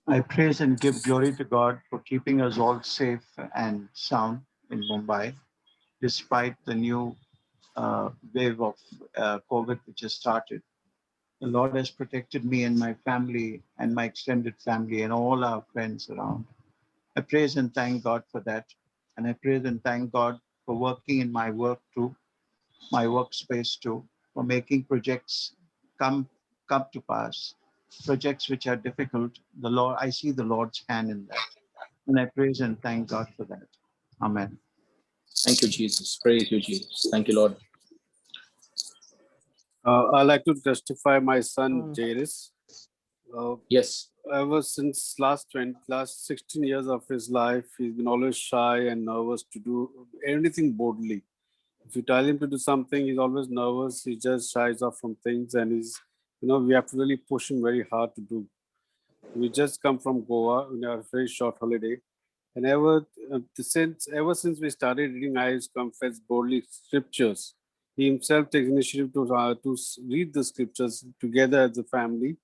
I praise and give glory to God for keeping us all safe and sound in Mumbai, despite the new wave of COVID which has started. The Lord has protected me and my family and my extended family and all our friends around. I praise and thank God for that. And I praise and thank God for working in my work too, my workspace too, for making projects come come to pass. Projects which are difficult, the Lord, I see the Lord's hand in that. And I praise and thank God for that. Amen. Thank you, Jesus. Praise you, Jesus. Thank you, Lord. I like to testify my son Jairus. Uh, Yes. Ever since last 16 years of his life, he's been always shy and nervous to do anything boldly. If you tell him to do something, he's always nervous. He just shies off from things, and we have to really push him very hard to do. We just come from Goa in a very short holiday, and ever since we started reading I Confess Boldly scriptures, he himself takes initiative to read the scriptures together as a family.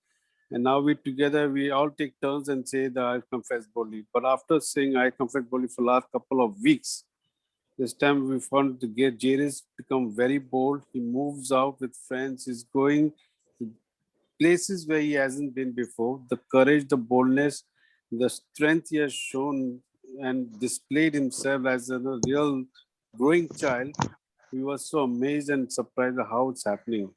And now we all take turns and say that I confess boldly. But after saying I confess boldly for the last couple of weeks, this time we found to get Jairus become very bold. He moves out with friends. He's going to places where he hasn't been before. The courage, the boldness, the strength he has shown and displayed himself as a real growing child. We were so amazed and surprised at how it's happening.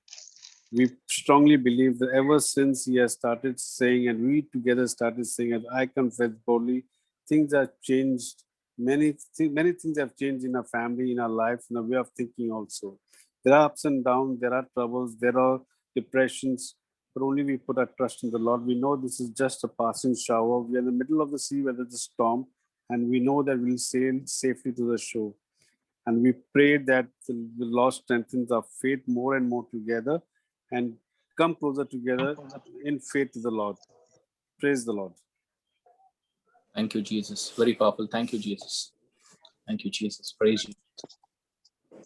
We strongly believe that ever since he has started saying, and we together started saying, as I confess boldly, things have changed. Many things have changed in our family, in our life, in our way of thinking also. There are ups and downs, there are troubles, there are depressions, but only we put our trust in the Lord. We know this is just a passing shower. We are in the middle of the sea where there's a storm, and we know that we'll sail safely to the shore. And we pray that the Lord strengthens our faith more and more together and come closer together in faith to the Lord. Praise the Lord. Thank you, Jesus. Very powerful. Thank you, Jesus. Thank you, Jesus. Praise you.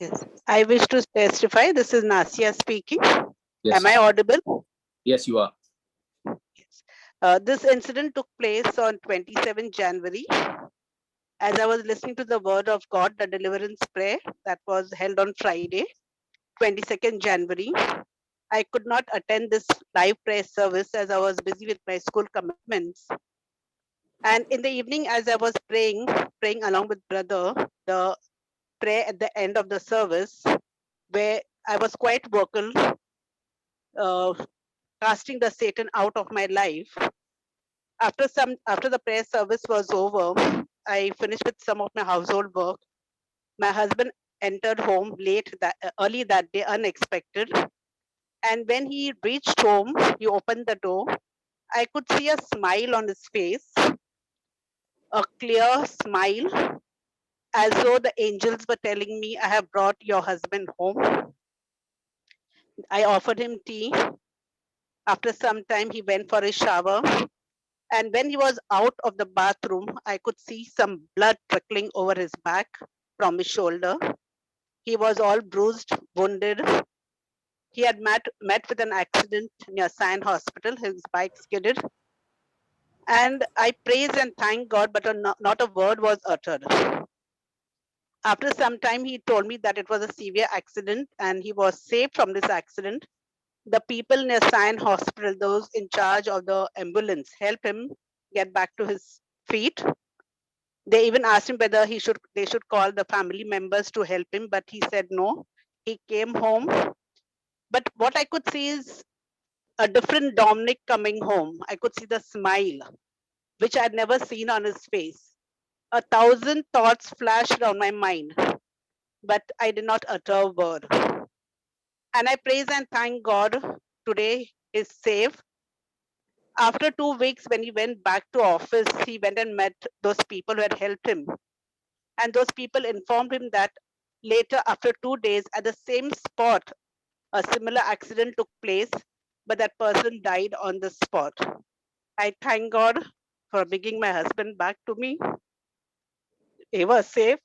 Yes, I wish to testify. This is Nasia speaking. Yes. Am I audible? Yes, you are. Yes. This incident took place on 27 January. As I was listening to the word of God, the deliverance prayer that was held on Friday, 22nd January. I could not attend this live prayer service as I was busy with my school commitments. And in the evening, as I was praying along with brother, the prayer at the end of the service, where I was quite vocal, uh, casting the Satan out of my life. After the prayer service was over, I finished with some of my household work. My husband entered home early that day, unexpected. And when he reached home, he opened the door. I could see a smile on his face, a clear smile, as though the angels were telling me, I have brought your husband home. I offered him tea. After some time, he went for a shower. And when he was out of the bathroom, I could see some blood trickling over his back from his shoulder. He was all bruised, wounded. He had met with an accident near Sion Hospital. His bike skidded. And I praised and thanked God, but not a word was uttered. After some time, he told me that it was a severe accident and he was saved from this accident. The people near Sion Hospital, those in charge of the ambulance, helped him get back to his feet. They even asked him whether they should call the family members to help him, but he said no. He came home. But what I could see is a different Dominic coming home. I could see the smile, which I'd never seen on his face. 1,000 thoughts flashed around my mind, but I did not utter a word. And I praise and thank God today is safe. After 2 weeks, when he went back to office, he went and met those people who had helped him. And those people informed him that later, after 2 days, at the same spot, a similar accident took place, but that person died on the spot. I thank God for bringing my husband back to me. He was safe.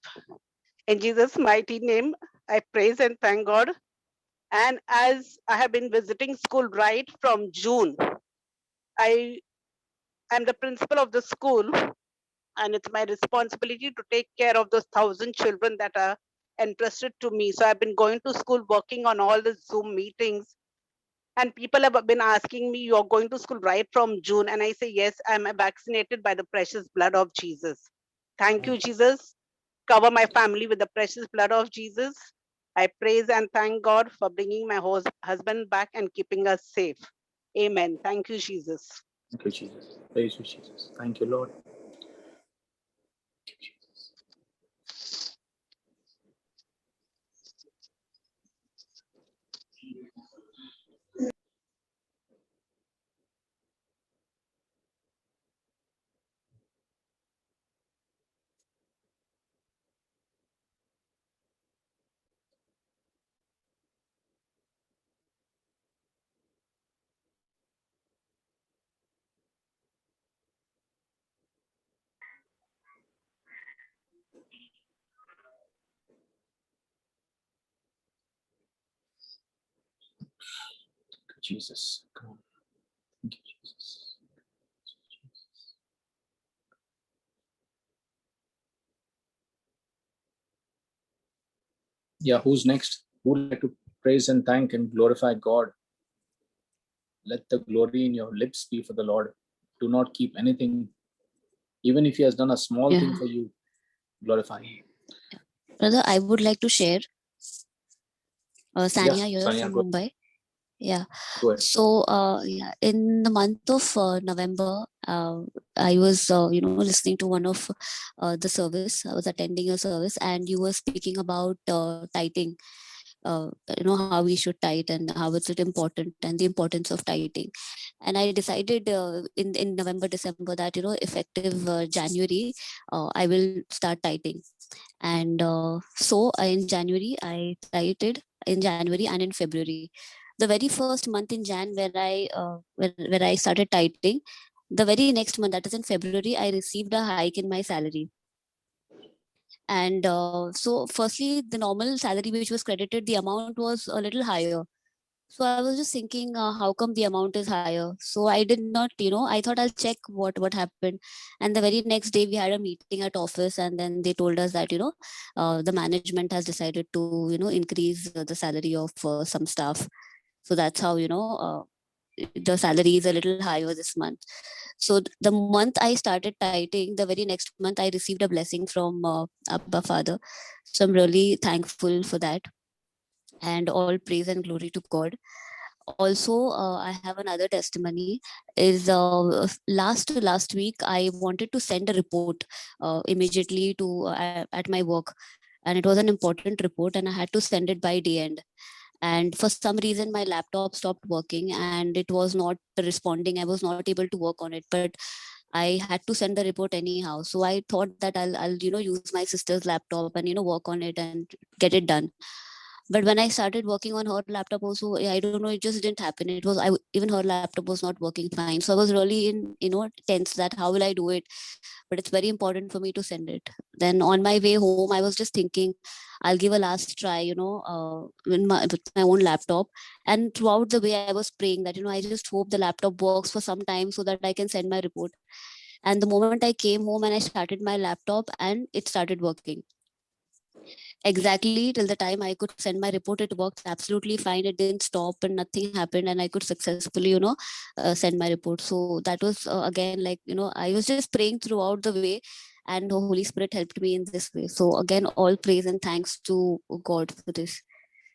In Jesus' mighty name, I praise and thank God. And as I have been visiting school right from June, I I'm the principal of the school, and it's my responsibility to take care of those 1,000 children that are entrusted to me. So I've been going to school, working on all the Zoom meetings, and people have been asking me, you're going to school right from June? And I say, yes, I'm vaccinated by the precious blood of Jesus. Thank you, Jesus. Cover my family with the precious blood of Jesus. I praise and thank God for bringing my husband back and keeping us safe. Amen. Thank you, Jesus. Thank you, Jesus. Praise you, Jesus. Thank you, Lord. Thank you, Jesus. Jesus. Come on. Thank you, Jesus. Yeah, who's next? Who would like to praise and thank and glorify God? Let the glory in your lips be for the Lord. Do not keep anything, even if He has done a small thing for you, glorify Him. Brother, I would like to share. Sania Yeah, here Sania, from go Mumbai. Yeah. ahead. So, in the month of November, I was, listening to one of the service. I was attending a service, and you were speaking about tithing. How we should tithe and how it's important and the importance of tithing. And I decided in November, December that effective January, I will start tithing. And so in January, I tithed in January and in February. The very first month in Jan where I started tithing, the very next month, that is in February, I received a hike in my salary. And so firstly, the normal salary which was credited, the amount was a little higher. So I was just thinking, how come the amount is higher? So I did not, I thought I'll check what happened. And the very next day we had a meeting at office, and then they told us that, the management has decided to, increase the salary of some staff. So that's how, the salary is a little higher this month. So the month I started tithing, the very next month I received a blessing from Abba Father. So I'm really thankful for that. And all praise and glory to God. Also, I have another testimony. Is last week I wanted to send a report immediately to at my work, and it was an important report, and I had to send it by day end. And for some reason my laptop stopped working and it was not responding. I was not able to work on it, but I had to send the report anyhow. So I thought that I'll use my sister's laptop and work on it and get it done. But when I started working on her laptop also, I don't know, it just didn't happen. It was even her laptop was not working fine. So I was really in tense that how will I do it? But it's very important for me to send it. Then on my way home, I was just thinking, I'll give a last try, with my own laptop. And throughout the way, I was praying that, I just hope the laptop works for some time so that I can send my report. And the moment I came home and I started my laptop and it started working. Exactly till the time I could send my report, it worked absolutely fine. It didn't stop and nothing happened, and I could successfully, send my report. So that was again like I was just praying throughout the way, and the Holy Spirit helped me in this way. So again, all praise and thanks to God for this.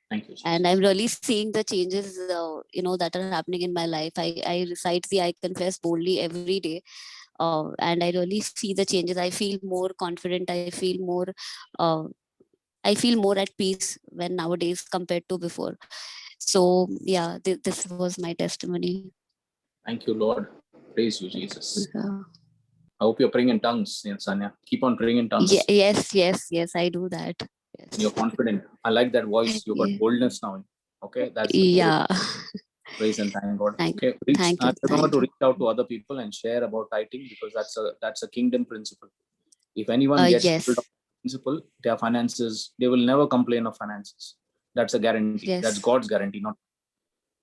Thank you, Jesus. And I'm really seeing the changes, that are happening in my life. I recite the I confess boldly every day, and I really see the changes. I feel more confident. Uh, I feel more at peace when nowadays compared to before. So yeah, this was my testimony. Thank you, Lord. Praise you, Jesus. Yeah. I hope you're praying in tongues, Sanya. Keep on praying in tongues. Yes, I do that. Yes. You're confident. I like that voice. You've got Yeah. boldness now. Okay, that's the Yeah. praise and thank God. Thank Okay, you. remember Thank to you. reach out to other people and share about tithing, because that's a kingdom principle. If anyone gets Yes. hold of the principle, their finances, they will never complain of finances. That's a guarantee. Yes. That's God's guarantee, not.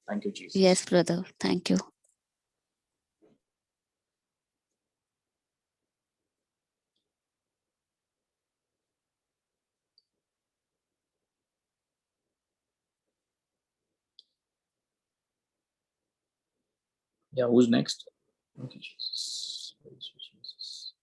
Thank you, Jesus. Yes, brother. Thank you. Yeah, who's next? Thank you, Jesus. Praise you, Jesus.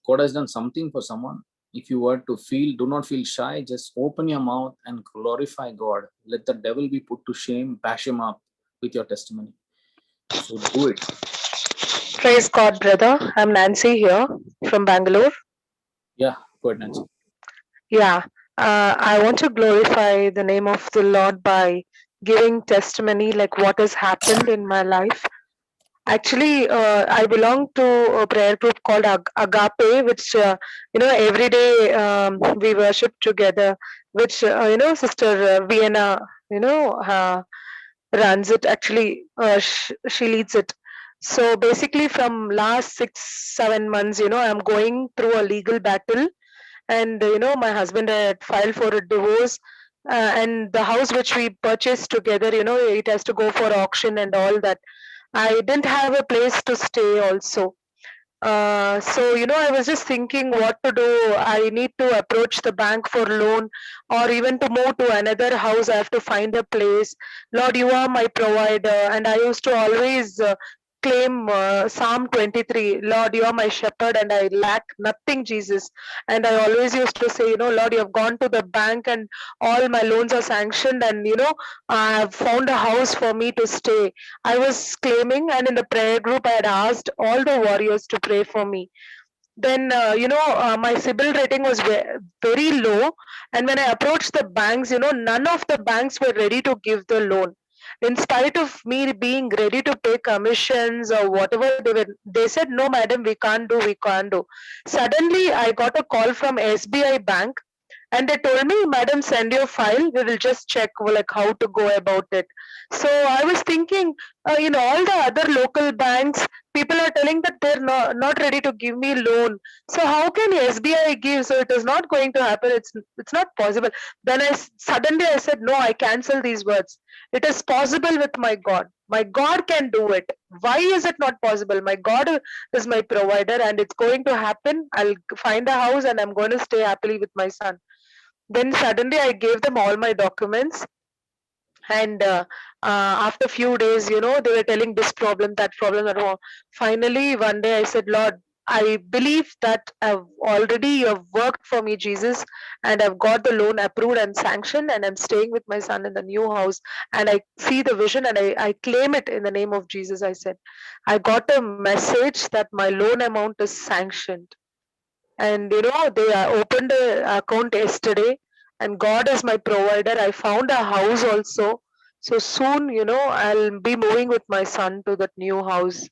God has done something for someone. If you were to feel, do not feel shy, just open your mouth and glorify God. Let the devil be put to shame, bash him up with your testimony. So do it. Praise God, brother. I'm Nancy here from Bangalore. Yeah, go ahead, Nancy. Yeah, I want to glorify the name of the Lord by giving testimony like what has happened in my life. Actually, I belong to a prayer group called Agape, which, every day we worship together, which, Sister Vienna, runs it. Actually, she leads it. So basically, from last 6-7 months, I'm going through a legal battle, and my husband had filed for a divorce, and the house which we purchased together, it has to go for auction and all that. I didn't have a place to stay also. So I was just thinking what to do. I need to approach the bank for loan, or even to move to another house. I have to find a place. Lord, you are my provider, and I used to always claim Psalm 23. Lord, you are my shepherd, and I lack nothing, Jesus. And I always used to say, Lord, you have gone to the bank, and all my loans are sanctioned, and I have found a house for me to stay. I was claiming, and in the prayer group, I had asked all the warriors to pray for me. Then, my CIBIL rating was very low. And when I approached the banks, none of the banks were ready to give the loan. In spite of me being ready to pay commissions or whatever they said, no, madam, we can't do. Suddenly, I got a call from SBI Bank, and they told me, madam, send your file, we will just check like how to go about it. So I was thinking, in all the other local banks, people are telling that they're not ready to give me loan. So how can SBI give? So it is not going to happen. It's not possible. Then suddenly I said, no, I cancel these words. It is possible with my God. My God can do it. Why is it not possible? My God is my provider, and it's going to happen. I'll find a house, and I'm going to stay happily with my son. Then suddenly I gave them all my documents, and after few days, they were telling this problem, that problem, that one. Finally, one day I said, Lord, I believe that you have worked for me, Jesus, and I've got the loan approved and sanctioned, and I'm staying with my son in the new house, and I see the vision, and I claim it in the name of Jesus. I said, I got a message that my loan amount is sanctioned, and they opened an account yesterday, and God is my provider. I found a house also, so soon I'll be moving with my son to that new house.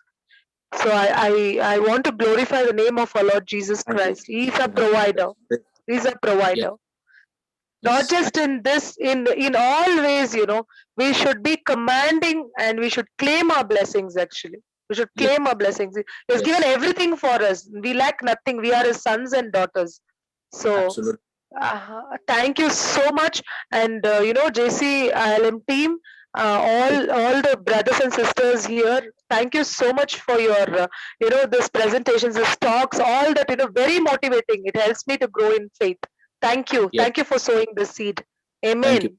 So I want to glorify the name of our Lord Jesus Thank you. Christ. He's a provider. He's a provider. Not Yes. just in this, in all ways, we should be commanding, and we should claim our blessings. Actually, we should Yes. claim our blessings. He's given everything for us. We lack nothing. We are his sons and daughters. So Absolutely. thank you so much. And JC ILM team, all the brothers and sisters here, thank you so much for your this presentations, this talks, all that, very motivating. It helps me to grow in faith. Thank you. Yes. Thank you for sowing the seed. Thank Amen. you.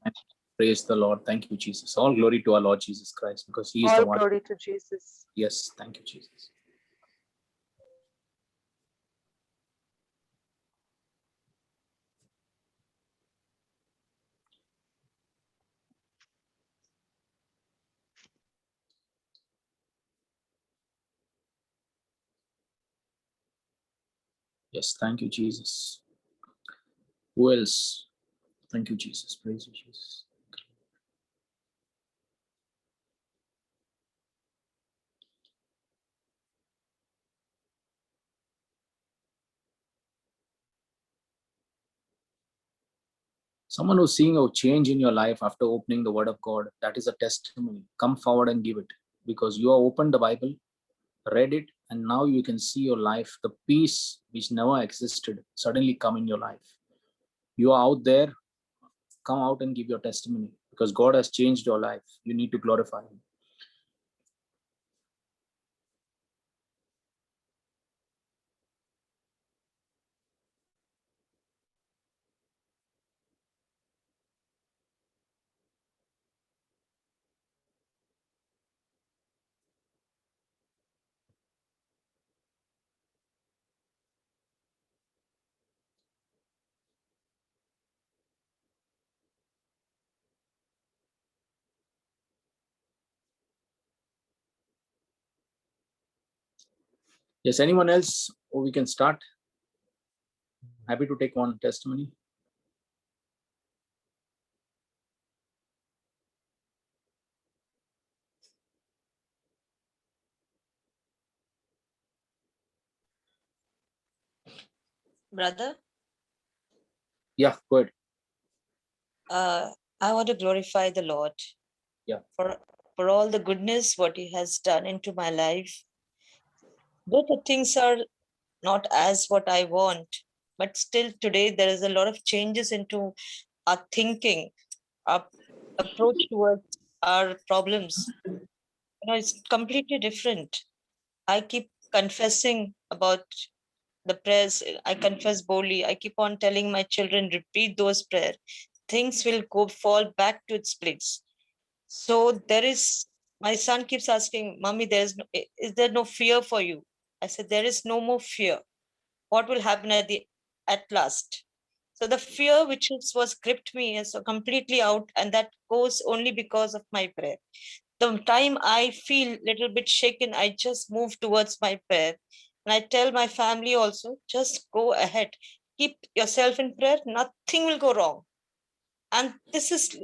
Praise the Lord. Thank you, Jesus. All glory to our Lord Jesus Christ, because He is All the one. glory to Jesus. Yes. Thank you, Jesus. Yes. Thank you, Jesus. Who else? Thank you, Jesus. Praise you, Jesus. Someone who's seeing a change in your life after opening the Word of God, that is a testimony. Come forward and give it, because you have opened the Bible, read it, and now you can see your life, the peace which never existed, suddenly come in your life. You are out there. come out and give your testimony, because God has changed your life. You need to glorify him. Yes, anyone else? Or we can start. Happy to take one testimony. Brother, Yeah, go ahead. I want to glorify the Lord. Yeah. For all the goodness what he has done into my life. Though the things are not as what I want, but still today there is a lot of changes into our thinking, our approach towards our problems. It's completely different. I keep confessing about the prayers. I confess boldly. I keep on telling my children, repeat those prayers. Things will fall back to its place. So there is, my son keeps asking, Mommy, is there no fear for you? I said, there is no more fear. What will happen at last? So the fear was gripped me is completely out, and that goes only because of my prayer. The time I feel little bit shaken, I just move towards my prayer. And I tell my family also, just go ahead. Keep yourself in prayer. Nothing will go wrong. And this is,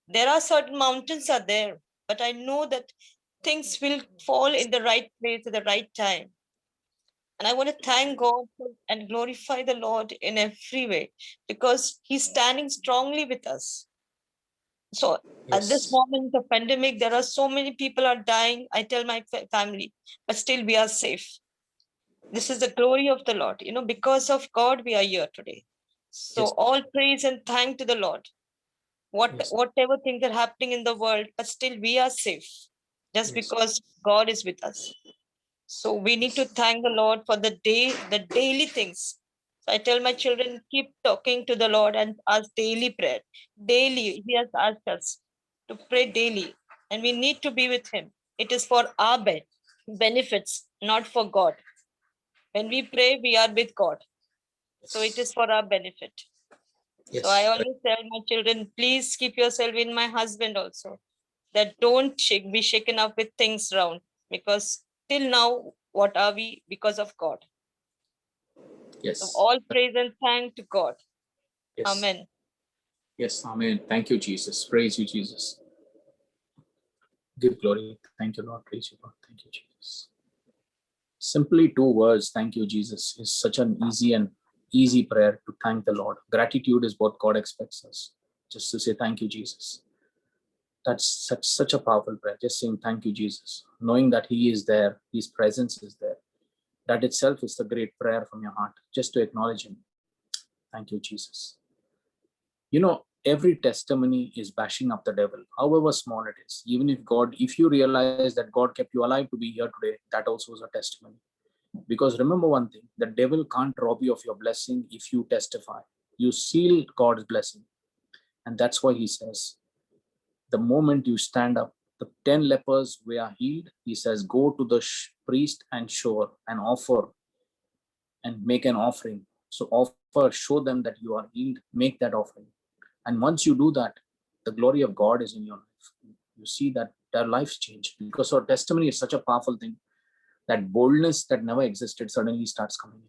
there are certain mountains are there, but I know that things will fall in the right place at the right time. And I want to thank God and glorify the Lord in every way, because he's standing strongly with us. So at this Yes. moment of pandemic, there are so many people are dying. I tell my family, but still we are safe. This is the glory of the Lord. Because of God, we are here today. So Yes. all praise and thank to the Lord. Yes. Whatever things are happening in the world, but still we are safe just Yes. because God is with us. So we need to thank the Lord for the daily things. So I tell my children, keep talking to the Lord and ask daily prayer. Daily, he has asked us to pray daily, and we need to be with him. It is for our benefits, not for God. When we pray, we are with God. So it is for our benefit. Yes. So I always tell my children, please keep yourself in, my husband also, that don't be shaken up with things around, because till now, what are we? Because of God. Yes. So all praise and thank to God. Yes. Amen. Yes, amen. Thank you, Jesus. Praise you, Jesus. Give glory. Thank you, Lord. Praise you, Lord. Thank you, Jesus. Simply 2 words, thank you, Jesus, is such an easy prayer to thank the Lord. Gratitude is what God expects us, just to say thank you, Jesus. That's such a powerful prayer, just saying thank you, Jesus, knowing that he is there, his presence is there. That itself is the great prayer from your heart, just to acknowledge him. Thank you, Jesus. Every testimony is bashing up the devil, however small it is. Even if you realize that God kept you alive to be here today, that also is a testimony. Because remember one thing, the devil can't rob you of your blessing if you testify. You seal God's blessing. And that's why he says, the moment you stand up, the 10 lepers were healed. He says, go to the priest and show and offer and make an offering. So offer, show them that you are healed, make that offering. And once you do that, the glory of God is in your life. You see that their lives change, because our testimony is such a powerful thing, that boldness that never existed suddenly starts coming in.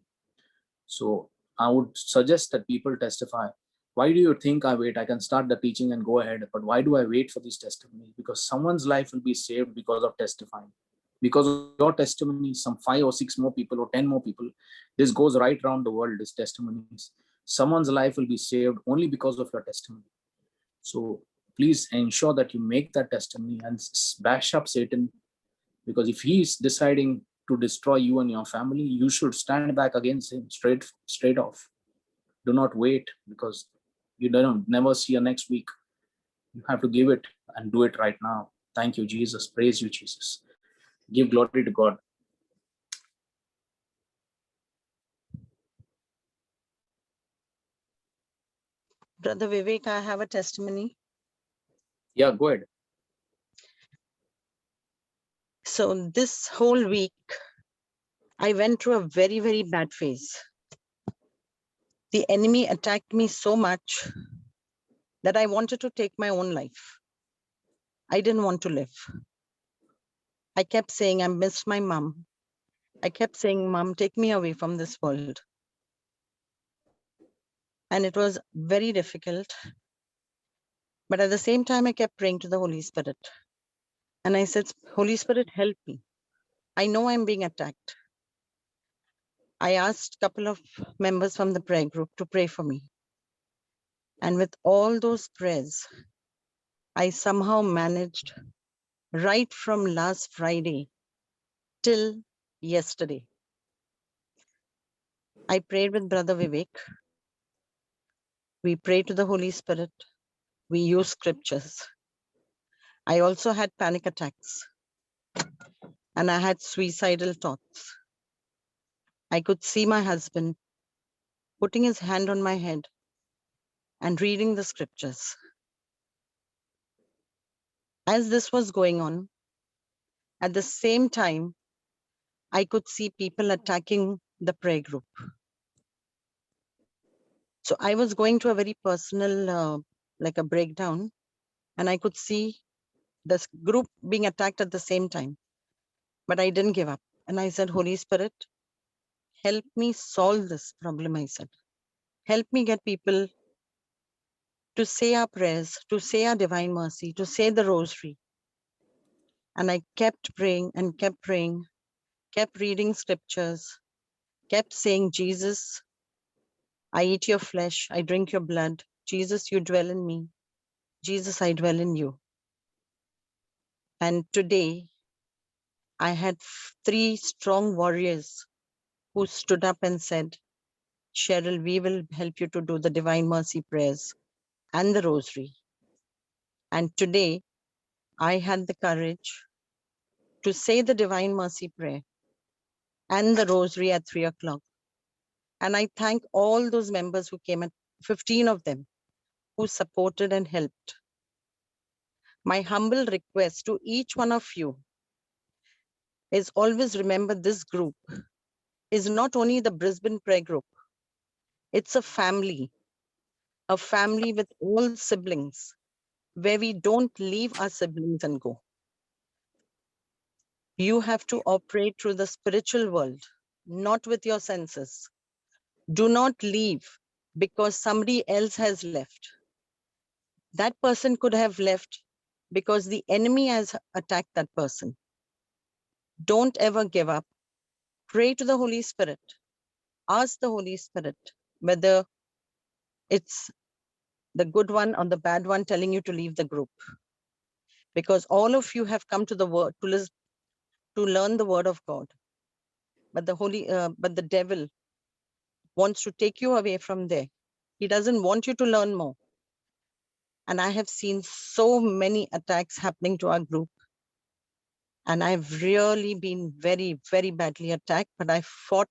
So I would suggest that people testify. Why do you think I wait? I can start the teaching and go ahead, but why do I wait for these testimonies? Because someone's life will be saved because of testifying. Because of your testimony, some 5 or 6 more people or 10 more people, this goes right around the world, this testimonies. Someone's life will be saved only because of your testimony. So please ensure that you make that testimony and bash up Satan, because if he's deciding to destroy you and your family, you should stand back against him straight off. Do not wait, because You don't never see you next week. You have to give it and do it right now. Thank you, Jesus. Praise you, Jesus. Give glory to God. Brother Vivek, I have a testimony. Yeah, go ahead. So this whole week, I went through a very, very bad phase. The enemy attacked me so much that I wanted to take my own life. I didn't want to live. I kept saying, I missed my mom. I kept saying, Mom, take me away from this world. And it was very difficult. But at the same time, I kept praying to the Holy Spirit. And I said, Holy Spirit, help me. I know I'm being attacked. I asked a couple of members from the prayer group to pray for me. And with all those prayers, I somehow managed right from last Friday till yesterday. I prayed with Brother Vivek. We prayed to the Holy Spirit. We used scriptures. I also had panic attacks and I had suicidal thoughts. I could see my husband putting his hand on my head and reading the scriptures. As this was going on, at the same time, I could see people attacking the prayer group. So I was going to a very personal, like a breakdown, and I could see this group being attacked at the same time. But I didn't give up. And I said, Holy Spirit, help me solve this problem, I said. Help me get people to say our prayers, to say our divine mercy, to say the rosary. And I kept praying and kept reading scriptures, kept saying, Jesus, I eat your flesh, I drink your blood. Jesus, you dwell in me. Jesus, I dwell in you. And today, I had 3 strong warriors who stood up and said, Cheryl, we will help you to do the Divine Mercy prayers and the Rosary. And today, I had the courage to say the Divine Mercy prayer and the Rosary at 3 o'clock. And I thank all those members who came, at 15 of them, who supported and helped. My humble request to each one of you is always remember this group is not only the Brisbane prayer group, it's a family with all siblings, where we don't leave our siblings and go. You have to operate through the spiritual world, not with your senses. Do not leave because somebody else has left. That person could have left because the enemy has attacked that person. Don't ever give up. Pray to the Holy Spirit. Ask the Holy Spirit whether it's the good one or the bad one telling you to leave the group. Because all of you have come to the word to learn the word of God. But the devil wants to take you away from there. He doesn't want you to learn more. And I have seen so many attacks happening to our group. And I've really been very, very badly attacked, but I fought.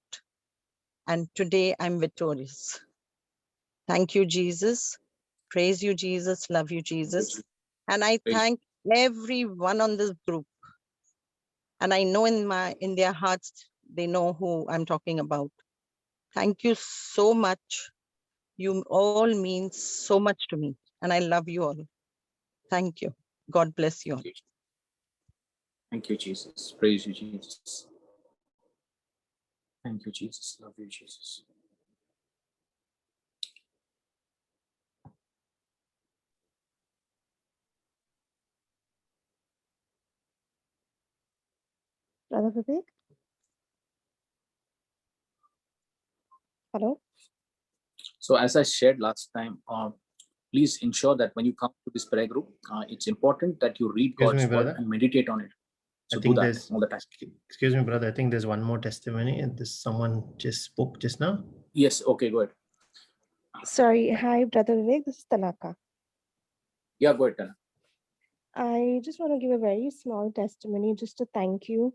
And today I'm victorious. Thank you, Jesus. Praise you, Jesus. Love you, Jesus. And I thank everyone on this group. And I know in their hearts, they know who I'm talking about. Thank you so much. You all mean so much to me. And I love you all. Thank you. God bless you all. Thank you, Jesus. Praise you, Jesus. Thank you, Jesus. Love you, Jesus. Brother Vivek? Hello? So as I shared last time, please ensure that when you come to this prayer group, it's important that you read Excuse God's me, word brother. and meditate on it. So I do think that there's all the time. Excuse me, brother. I think there's one more testimony, and this someone just spoke just now. Yes. Okay. Go ahead. Sorry. Hi, Brother Vivek. This is Tanaka. Yeah, go ahead, Tana. I just want to give a very small testimony just to thank you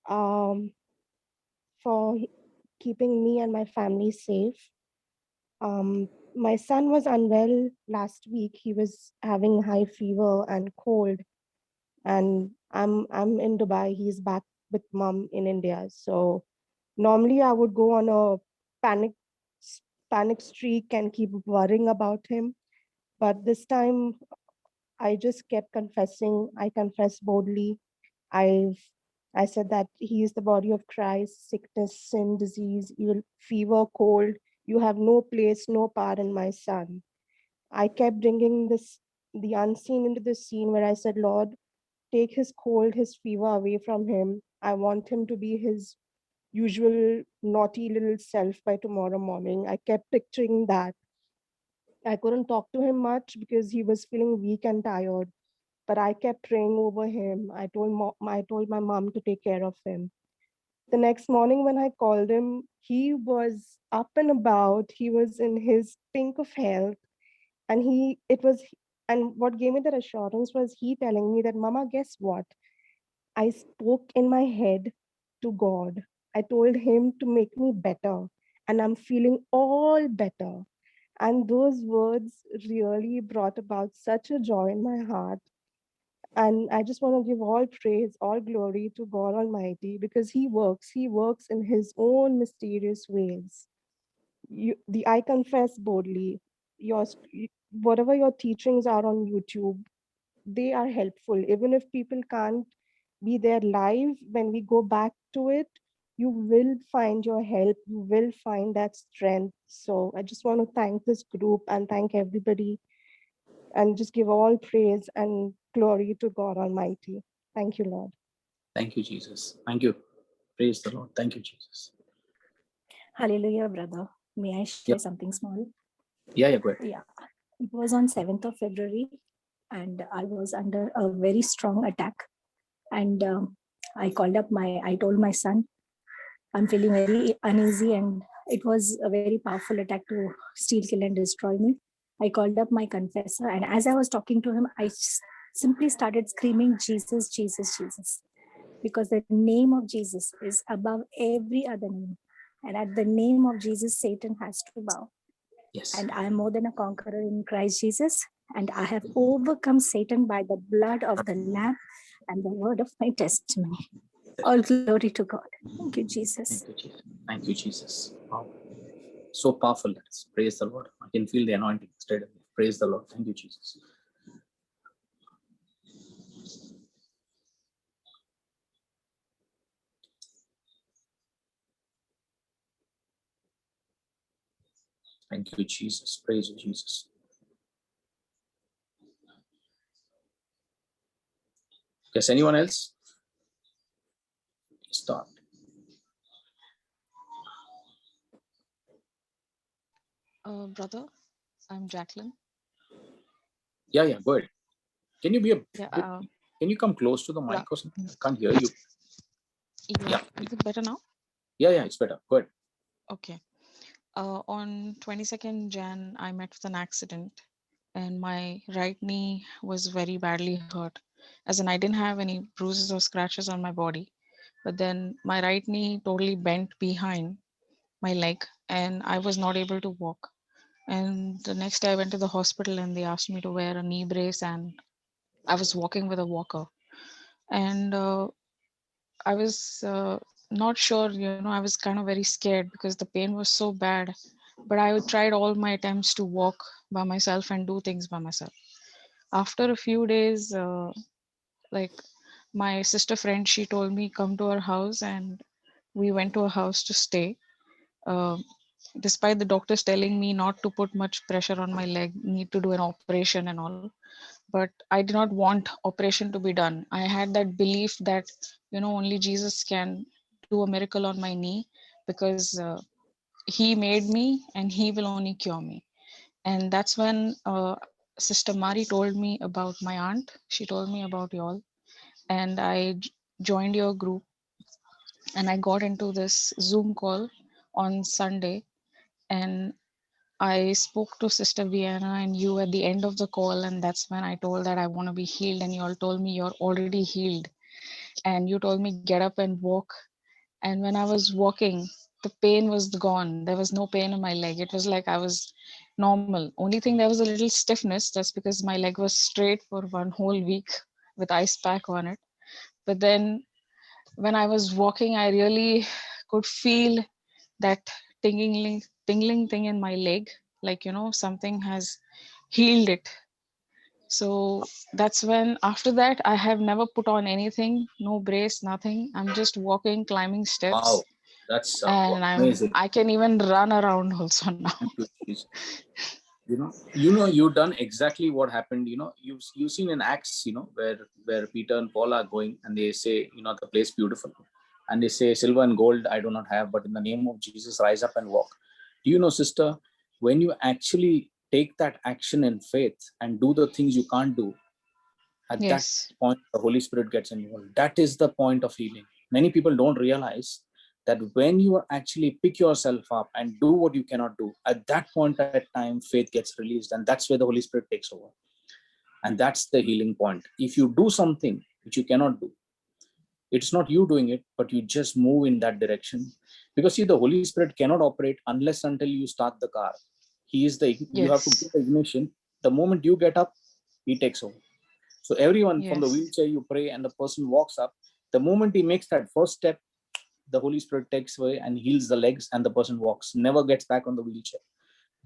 um, for keeping me and my family safe. My son was unwell last week. He was having high fever and cold, and I'm in Dubai. He's back with mom in India. So normally I would go on a panic panic streak and keep worrying about him. But this time I just kept confessing. I confessed boldly. I've I said that he is the body of Christ, sickness, sin, disease, fever, cold. You have no place, no part in my son. I kept bringing the unseen into the scene where I said, Lord, take his cold, his fever away from him. I want him to be his usual naughty little self by tomorrow morning. I kept picturing that. I couldn't talk to him much because he was feeling weak and tired, but I kept praying over him. I told my mom to take care of him. The next morning when I called him, he was up and about. He was in his pink of health, and what gave me that assurance was he telling me that, Mama, guess what? I spoke in my head to God. I told him to make me better, and I'm feeling all better. And those words really brought about such a joy in my heart. And I just want to give all praise, all glory to God Almighty because He works in His own mysterious ways. I confess boldly, whatever your teachings are on YouTube, they are helpful. Even if people can't be there live, when we go back to it, you will find your help, you will find that strength. So I just want to thank this group and thank everybody and just give all praise and glory to God Almighty. Thank you, Lord. Thank you, Jesus. Thank you. Praise the Lord. Thank you, Jesus. Hallelujah, brother. May I share something small? Yeah, go ahead. Yeah. It was on 7th of February, and I was under a very strong attack. And I told my son, I'm feeling very uneasy, and it was a very powerful attack to steal, kill, and destroy me. I called up my confessor, and as I was talking to him, I simply started screaming, Jesus, Jesus, Jesus, because the name of Jesus is above every other name. And at the name of Jesus, Satan has to bow. Yes. And I am more than a conqueror in Christ Jesus. And I have overcome Satan by the blood of the Lamb and the word of my testimony. All glory to God. Thank you, Jesus. Thank you, Jesus. Thank you, Jesus. Wow. So powerful that is. Praise the Lord. I can feel the anointing straight away. Praise the Lord. Thank you, Jesus. Thank you, Jesus. Praise you, Jesus. Yes, anyone else? Start. Brother, I'm Jacqueline. Yeah, go ahead. Can you be can you come close to the mic yeah. or something? I can't hear you. Yeah. Is it better now? Yeah, it's better. Go ahead. Okay. On 22nd Jan, I met with an accident and my right knee was very badly hurt. As in, I didn't have any bruises or scratches on my body, but then my right knee totally bent behind my leg and I was not able to walk. And the next day I went to the hospital and they asked me to wear a knee brace and I was walking with a walker. And I was not sure, I was kind of very scared because the pain was so bad, but I tried all my attempts to walk by myself and do things by myself. After a few days, like my sister friend, she told me come to our house and we went to a house to stay. Despite the doctors telling me not to put much pressure on my leg, need to do an operation and all, but I did not want operation to be done. I had that belief that, only Jesus can do a miracle on my knee because he made me and he will only cure me. And that's when Sister Mari told me about my aunt. She told me about y'all and I joined your group and I got into this Zoom call on Sunday. And I spoke to Sister Vienna and you at the end of the call, and that's when I told that I want to be healed, and you all told me you're already healed. And you told me get up and walk. And when I was walking, the pain was gone. There was no pain in my leg. It was like I was normal. Only thing, there was a little stiffness. That's because my leg was straight for one whole week with ice pack on it. But then when I was walking, I really could feel that tingling thing in my leg, like, you know, something has healed it. So that's when, after that, I have never put on anything, no brace, nothing. I'm just walking, climbing steps, Wow, that's and amazing. I can even run around also now. Thank you, Jesus. You've done exactly what happened. You've seen in Acts, where Peter and Paul are going, and they say, the place beautiful, and they say, silver and gold I do not have, but in the name of Jesus, rise up and walk. Do you know, sister, when you actually take that action in faith and do the things you can't do, at that Yes, point the Holy Spirit gets involved. That is the point of healing. Many people don't realize that when you actually pick yourself up and do what you cannot do, at that point at time, faith gets released, and that's where the Holy Spirit takes over. And that's the healing point. If you do something which you cannot do, it's not you doing it, but you just move in that direction. Because see, the Holy Spirit cannot operate unless until you start the car. He is you have to yes, do the ignition. The moment you get up, he takes over. So everyone from the yes, wheelchair, you pray and the person walks up. The moment he makes that first step, the Holy Spirit takes away and heals the legs, and the person walks, never gets back on the wheelchair.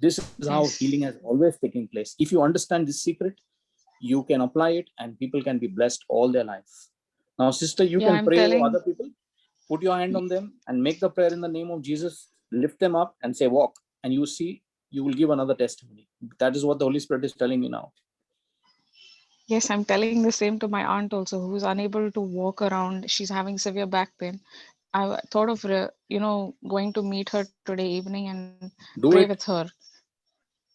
This is how yes. healing has always taken place. If you understand this secret, you can apply it and people can be blessed all their life. Now, sister, you Yeah, can I'm pray over telling. other people. Put your hand on them and make the prayer in the name of Jesus. Lift them up and say, walk. And you see, you will give another testimony. That is what the Holy Spirit is telling me now. Yes, I'm telling the same to my aunt also, who's unable to walk around. She's having severe back pain. I thought of, going to meet her today evening and Do pray it, with her.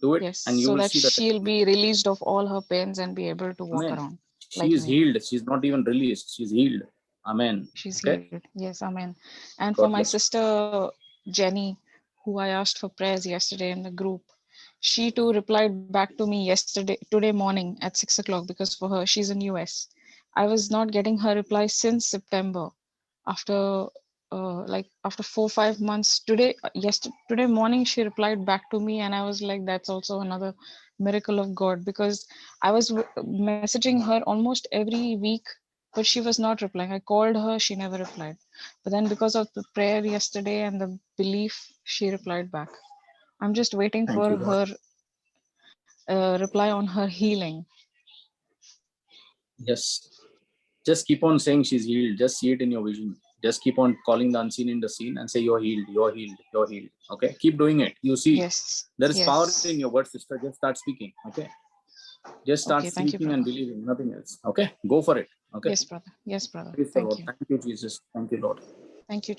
do it, Yes, and you so will that see the she'll testimony. be released of all her pains and be able to walk Amen. around She like is me. healed. She's not even released. She's healed. Amen. She's Okay. healed. Yes, amen. And for God my bless you. sister Jenny, who I asked for prayers yesterday in the group, she too replied back to me today morning at 6 o'clock, because for her, she's in US. I was not getting her reply since September. After after 4-5 months, today morning she replied back to me, and I was like, that's also another miracle of God, because I was messaging her almost every week, but she was not replying. I called her, she never replied. But then because of the prayer yesterday and the belief, she replied back. I'm just waiting Thank for you, Lord. her reply on her healing. Yes. Just keep on saying she's healed. Just see it in your vision. Just keep on calling the unseen in the seen and say, you're healed, you're healed, you're healed. Okay. Keep doing it. You see, Yes, there is power yes. in your words, sister. Just start speaking. Okay. Just start Okay, thank you, speaking and brother. believing, nothing else. Okay. Go for it. Okay. Yes, brother. Yes, brother. Praise the Thank Lord. you. Thank you, Jesus. Thank you, Lord. Thank you.